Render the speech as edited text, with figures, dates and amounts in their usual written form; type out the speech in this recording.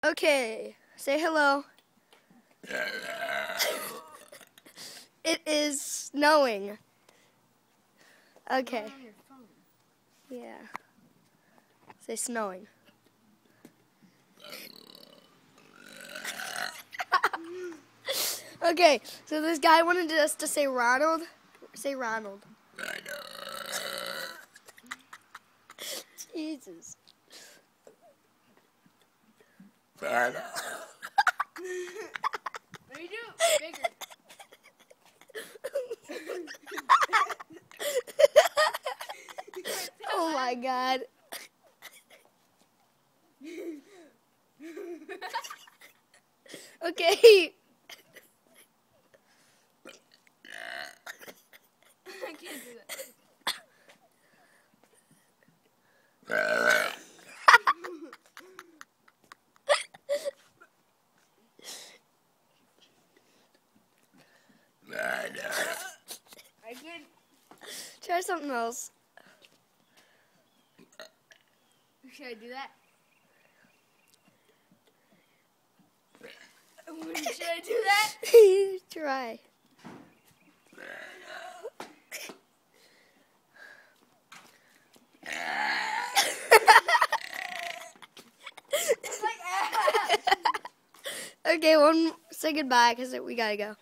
Okay, say hello. It is snowing. Okay. On your phone. Yeah. Say snowing. Okay, so this guy wanted us to say Ronald. Say Ronald. Jesus. Let me do it bigger. Oh my God. Okay. I can't do that. I can. Try something else. Should I do that? Should I do that? Try. It's like, Okay, say goodbye because we gotta go.